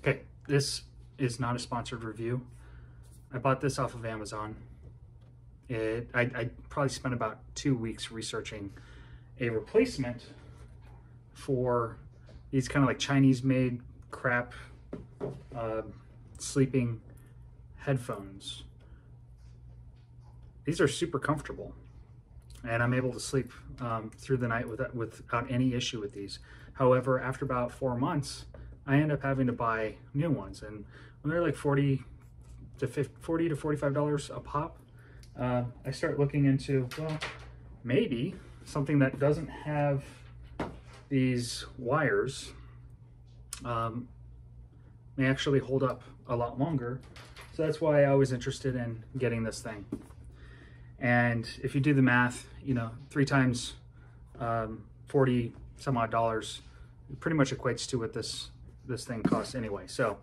Okay, this is not a sponsored review. I bought this off of Amazon. I probably spent about 2 weeks researching a replacement for these kind of like Chinese made crap sleeping headphones. These are super comfortable and I'm able to sleep through the night without any issue with these. However, after about 4 months, I end up having to buy new ones, and when they're like $40 to $45 a pop, I start looking into, well, maybe something that doesn't have these wires may actually hold up a lot longer. So that's why I was interested in getting this thing. And if you do the math, you know, 3 times 40 some odd dollars, it pretty much equates to what this thing costs anyway. So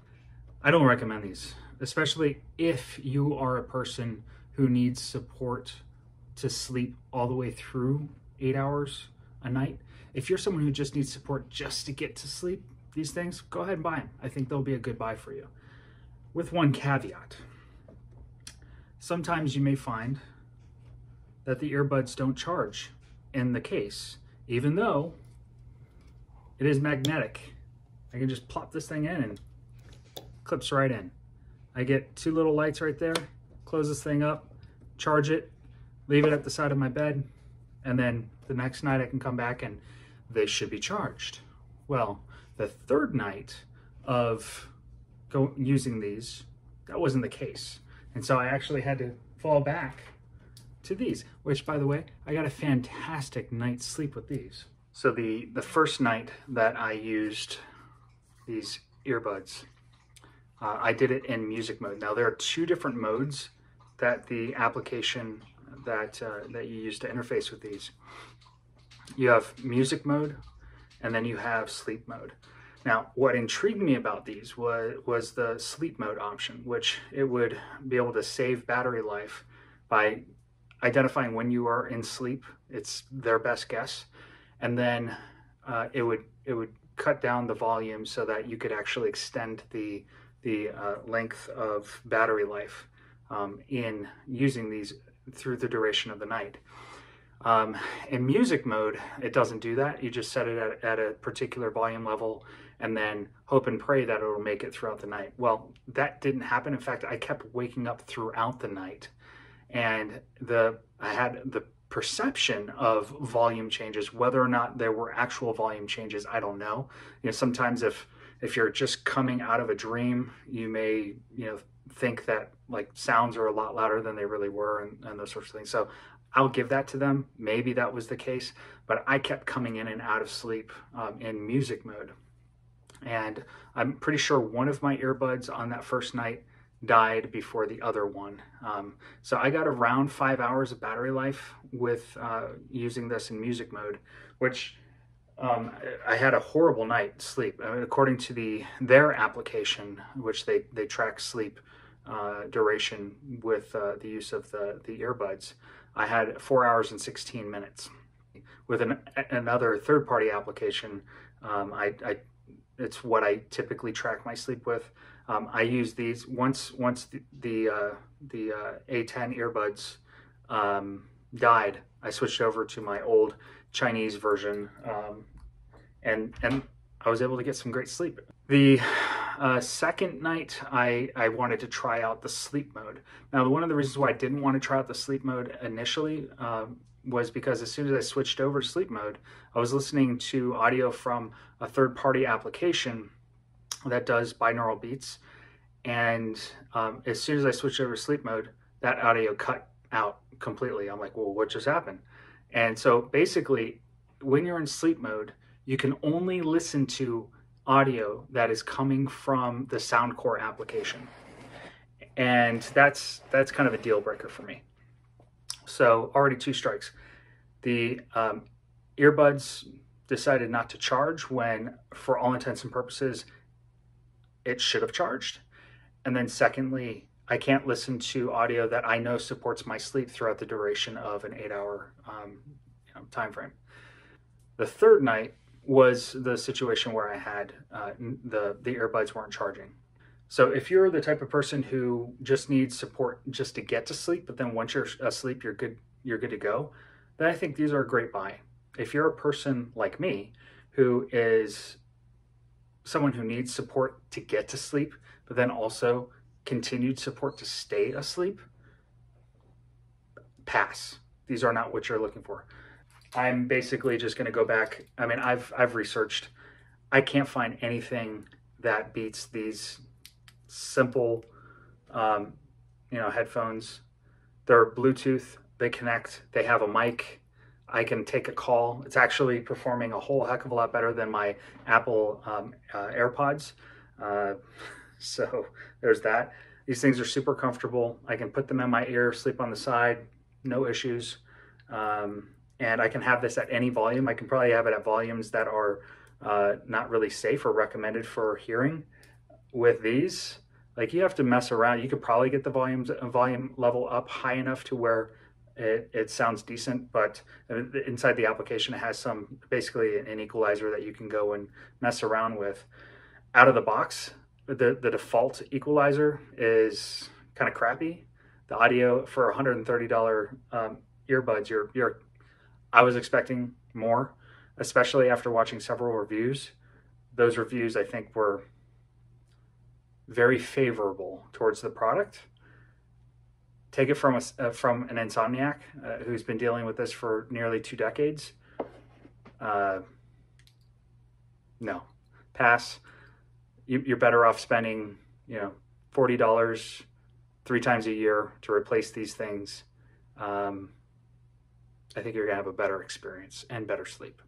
I don't recommend these, especially if you are a person who needs support to sleep all the way through 8 hours a night. If you're someone who just needs support just to get to sleep, these things, go ahead and buy them. I think they'll be a good buy for you. With one caveat. Sometimes you may find that the earbuds don't charge in the case, even though it is magnetic. I can just plop this thing in and clips right in. I get 2 little lights right there, close this thing up, charge it, leave it at the side of my bed, and then the next night I can come back and they should be charged. Well, the third night of using these, that wasn't the case. And so I actually had to fall back to these, which, by the way, I got a fantastic night's sleep with these. So the first night that I used these earbuds, I did it in music mode. Now there are 2 different modes that the application that you use to interface with these. You have music mode, and then you have sleep mode. Now, what intrigued me about these was the sleep mode option, which it would be able to save battery life by identifying when you are in sleep. It's their best guess. And then it would cut down the volume so that you could actually extend the length of battery life in using these through the duration of the night. In music mode, it doesn't do that. You just set it at a particular volume level and then hope and pray that it'll make it throughout the night. Well, that didn't happen. In fact, I kept waking up throughout the night, and I had the perception of volume changes. Whether or not there were actual volume changes, I don't know. You know, sometimes if you're just coming out of a dream, you may, you know, think that like sounds are a lot louder than they really were, and those sorts of things. So I'll give that to them. Maybe that was the case, but I kept coming in and out of sleep in music mode. And I'm pretty sure one of my earbuds on that first night died before the other one. So I got around 5 hours of battery life with using this in music mode, which I had a horrible night's sleep. I mean, according to their application, which they track sleep duration with the use of the earbuds, I had 4 hours and 16 minutes. With another third-party application, it's what I typically track my sleep with. I use these once the A10 earbuds died. I switched over to my old Chinese version, and I was able to get some great sleep. The second night, I wanted to try out the sleep mode. Now, one of the reasons why I didn't want to try out the sleep mode initially was because as soon as I switched over to sleep mode, I was listening to audio from a third-party application that does binaural beats, and as soon as I switched over to sleep mode, that audio cut out completely. I'm like, well, what just happened? And so basically, when you're in sleep mode, you can only listen to audio that is coming from the Soundcore application, and that's kind of a deal breaker for me. So already 2 strikes. The earbuds decided not to charge when, for all intents and purposes, it should have charged. And then secondly, I can't listen to audio that I know supports my sleep throughout the duration of an 8-hour time frame. The third night, was the situation where I had the earbuds weren't charging. So if you're the type of person who just needs support just to get to sleep, but then once you're asleep, you're good to go, then I think these are a great buy. If you're a person like me who is someone who needs support to get to sleep, but then also continued support to stay asleep, pass. These are not what you're looking for. I'm basically just going to go back. I mean, I've researched. I can't find anything that beats these simple, headphones. They're Bluetooth. They connect. They have a mic. I can take a call. It's actually performing a whole heck of a lot better than my Apple AirPods. So there's that. These things are super comfortable. I can put them in my ear, sleep on the side, no issues. And I can have this at any volume. I can probably have it at volumes that are not really safe or recommended for hearing. With these, like, you have to mess around. You could probably get the volume level up high enough to where it sounds decent, but inside the application it has basically an equalizer that you can go and mess around with. Out of the box, the default equalizer is kind of crappy. The audio for $130 earbuds, I was expecting more, especially after watching several reviews. Those reviews, I think, were very favorable towards the product. Take it from an insomniac who's been dealing with this for nearly 2 decades. No, pass. You're better off spending, $40 3 times a year to replace these things. I think you're gonna have a better experience and better sleep.